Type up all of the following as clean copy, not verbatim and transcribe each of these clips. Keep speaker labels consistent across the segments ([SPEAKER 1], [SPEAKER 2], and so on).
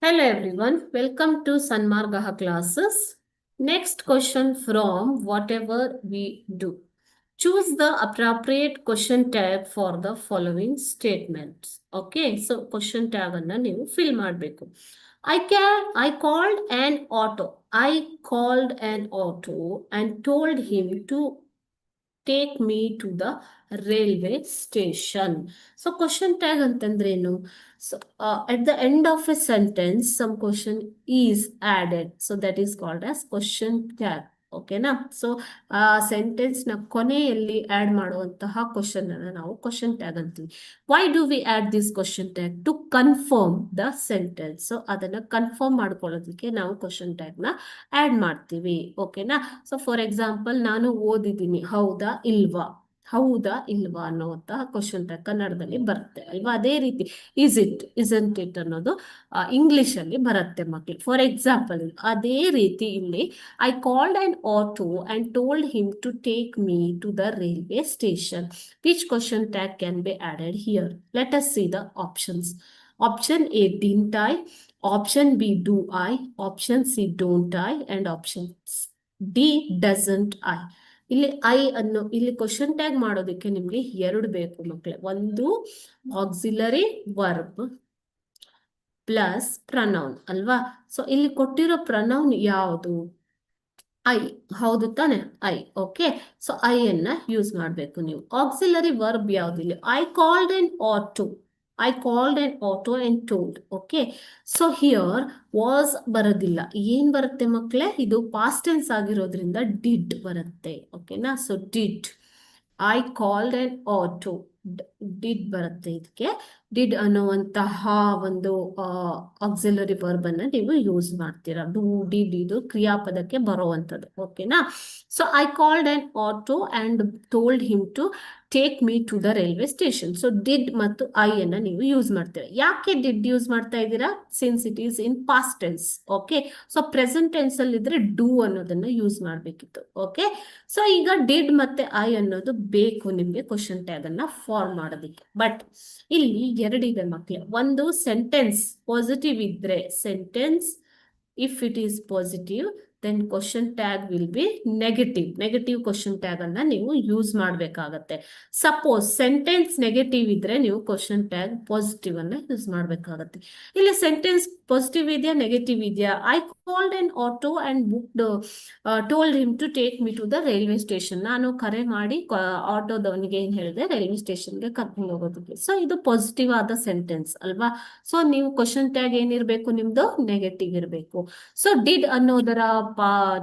[SPEAKER 1] Hello everyone, welcome to Sanmargaha classes. Next question from whatever we do. Choose the appropriate question tag for the following statements. Okay, so question tag anna ನೀವು fill ಮಾಡಬೇಕು. I called an auto. I called an auto and told him to take me to the railway station. So question tag ಅಂತಂದ್ರೇನು? So at the end of a sentence, some question is added. So that is called as question tag. ಓಕೆನಾ? So ಆ sentence ನ ಕೊನೆಯಲ್ಲಿ add ಮಾಡುವಂತಹ question ಅನ್ನ ನಾವು question tag ಅಂತೀವಿ. Why do we add this question tag? To confirm the sentence. So ಅದನ್ನ confirm ಮಾಡ್ಕೊಳ್ಳೋದಕ್ಕೆ ನಾವು ಕ್ವಶನ್ ಟ್ಯಾಗ್ ನ ಆಡ್ ಮಾಡ್ತೀವಿ. ಓಕೆನಾ? ಸೊ ಫಾರ್ ಎಕ್ಸಾಂಪಲ್, ನಾನು ಓದಿದ್ದೀನಿ, ಹೌದಾ ಇಲ್ವಾ, ಹೌದಾ ಇಲ್ವಾ ಅನ್ನುವಂತಹ ಕ್ವಶನ್ ಟ್ಯಾಗ್ ಕನ್ನಡದಲ್ಲಿ ಬರುತ್ತೆ ಅಲ್ವಾ. ಅದೇ ರೀತಿ ಇಸ್ ಇಟ್, ಇಸಂಟ್ ಇಟ್ ಅನ್ನೋದು ಇಂಗ್ಲಿಷ್ ಅಲ್ಲಿ ಬರುತ್ತೆ ಮಕ್ಕಳು. ಫಾರ್ ಎಕ್ಸಾಂಪಲ್, ಅದೇ ರೀತಿ ಇಲ್ಲಿ I called an auto and told him to take me to the railway station. Which question tag can be added here? Let us see the options. Option A, didn't I. Option B, do I. Option C, don't I. And option D, doesn't I. ಇಲ್ಲಿ question tag ಮಾಡೋದಕ್ಕೆ ನಿಮ್ಗೆ ಎರಡು ಬೇಕು ಮಕ್ಕಳೇ. ಒಂದು auxiliary verb plus pronoun ಅಲ್ವಾ. So ಇಲ್ಲಿ ಕೊಟ್ಟಿರೋ ಪ್ರನೌನ್ ಯಾವುದು? ಐ, ಹೌದು ತಾನೆ? ಐ. ಓಕೆ, ಸೊ ಐ ಅನ್ನ ಯೂಸ್ ಮಾಡಬೇಕು ನೀವು. ಆಕ್ಸಿಲರಿ ವರ್ಬ್ ಯಾವ್ದಿಲ್ಲ? I called an auto. I called an auto and told. Okay, so here was ಬರೋದಿಲ್ಲ. ಏನ್ ಬರುತ್ತೆ ಮಕ್ಕಳೇ? ಇದು ಪಾಸ್ಟ್ ಟೆನ್ಸ್ ಆಗಿರೋದ್ರಿಂದ ಡಿಡ್ ಬರುತ್ತೆ. ಓಕೆನಾ? So did, I called an auto, did ಬರುತ್ತೆ ಇದಕ್ಕೆ. ಡಿಡ್ ಅನ್ನುವಂತಹ ಒಂದು ಆಕ್ಸಿಲರಿ ವರ್ಬ್ ಅನ್ನ ನೀವು ಯೂಸ್ ಮಾಡ್ತೀರಾ. ಡೂ, ಡಿಡ್ ಇದು ಕ್ರಿಯಾಪದಕ್ಕೆ ಬರುವಂತದ್ದು. ಓಕೆನಾ? So I called an auto and told him to take me to the railway station. So did ಮತ್ತು ಐ ಅನ್ನ ನೀವು ಯೂಸ್ ಮಾಡ್ತೀರಾ. ಯಾಕೆ ಡಿಡ್ ಯೂಸ್ ಮಾಡ್ತಾ ಇದ್ದೀರಾ? Since it is in past tense. Okay, so present tense ಅಲ್ಲಿ ಇದ್ರೆ do ಅನ್ನೋದನ್ನ ಯೂಸ್ ಮಾಡ್ಬೇಕಿತ್ತು. ಓಕೆ, ಸೊ ಈಗ ಡಿಡ್ ಮತ್ತೆ ಐ ಅನ್ನೋದು ಬೇಕು ನಿಮ್ಗೆ ಕ್ವಶನ್ ಟ್ಯಾಗ್ ಅನ್ನ ಫಾರ್ಮ್ ಮಾಡೋದಕ್ಕೆ. ಬಟ್ ಇಲ್ಲಿ ಎರಡಿದೆ ಮಕ್ಕಳೇ. ಒಂದು ಸೆಂಟೆನ್ಸ್ ಪಾಸಿಟಿವ್ ಇದ್ರೆ, sentence if it is positive then question tag will be negative. Negative question tag ಅನ್ನ ನೀವು ಯೂಸ್ ಮಾಡಬೇಕಾಗತ್ತೆ. ಸಪೋಸ್ ಸೆಂಟೆನ್ಸ್ ನೆಗೆಟಿವ್ ಇದ್ರೆ ನೀವು ಕ್ವಶನ್ ಟ್ಯಾಗ್ ಪಾಸಿಟಿವ್ ಅನ್ನ ಯೂಸ್ ಮಾಡಬೇಕಾಗತ್ತೆ. ಇಲ್ಲಿ ಸೆಂಟೆನ್ಸ್ ಪಾಸಿಟಿವ್ ಇದೆಯಾ, ನೆಗೆಟಿವ್ ಇದೆಯಾ? I called an auto and booked told him to take me to the railway station. ನಾನು ಕರೆ ಮಾಡಿ ಆಟೋದವನಿಗೆ ಏನ್ ಹೇಳಿದೆ? ರೈಲ್ವೆ ಸ್ಟೇಷನ್ಗೆ ಕರ್ಕೊಂಡು ಹೋಗೋದಕ್ಕೆ. ಸೊ ಇದು ಪಾಸಿಟಿವ್ ಆದ ಸೆಂಟೆನ್ಸ್ ಅಲ್ವಾ. ಸೊ ನೀವು ಕ್ವಶನ್ ಟ್ಯಾಗ್ ಏನಿರ್ಬೇಕು ನಿಮ್ದು? ನೆಗೆಟಿವ್ ಇರಬೇಕು. ಸೊ ಡಿಡ್ ಅನ್ನೋದರ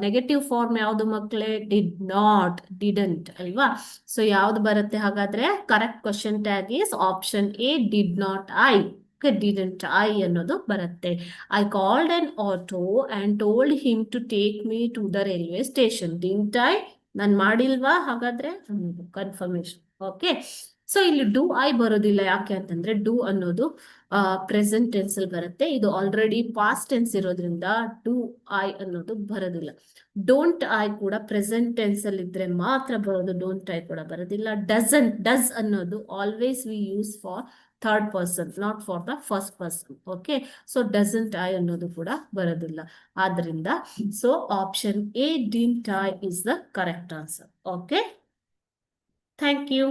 [SPEAKER 1] ನೆಗೆಟಿವ್ ಫಾರ್ಮ್ ಯಾವ್ದು ಮಕ್ಕಳೇ? ಡಿಡ್ ನಾಟ್, ಡಿಡಂಟ್ ಅಲ್ವಾ. ಸೊ ಯಾವ್ದು ಬರುತ್ತೆ ಹಾಗಾದ್ರೆ? Correct question tag is option A, did not I. Didn't I ಅನ್ನೋದು ಬರುತ್ತೆ. I called an auto and told him to take me to the railway station. Didn't I, ನಾನು ಮಾಡಿಲ್ವಾ ಹಾಗಾದ್ರೆ? Confirmation. Okay, so ಇಲ್ಲಿ do I ಬರೋದಿಲ್ಲ. ಯಾಕೆ ಅಂತಂದ್ರೆ do ಅನ್ನೋದು ಪ್ರೆಸೆಂಟ್ ಟೆನ್ಸ್ ಅಲ್ಲಿ ಬರುತ್ತೆ. ಇದು ಆಲ್ರೆಡಿ ಪಾಸ್ಟ್ ಟೆನ್ಸ್ ಇರೋದ್ರಿಂದ ಡೂ ಐ ಅನ್ನೋದು ಬರೋದಿಲ್ಲ. ಡೋಂಟ್ ಐ ಕೂಡ ಪ್ರೆಸೆಂಟ್ ಟೆನ್ಸ್ ಅಲ್ಲಿ ಇದ್ರೆ ಮಾತ್ರ ಬರೋದು. ಡೋಂಟ್ ಐ ಕೂಡ ಬರೋದಿಲ್ಲ. ಡಸಂಟ್, ಡಸ್ ಅನ್ನೋದು always we use for third person, not for the first person. Okay, so doesn't I ಅನ್ನೋದು ಕೂಡ ಬರೋದಿಲ್ಲ. ಆದ್ರಿಂದ so option A, didn't I is the correct answer. Okay, thank you.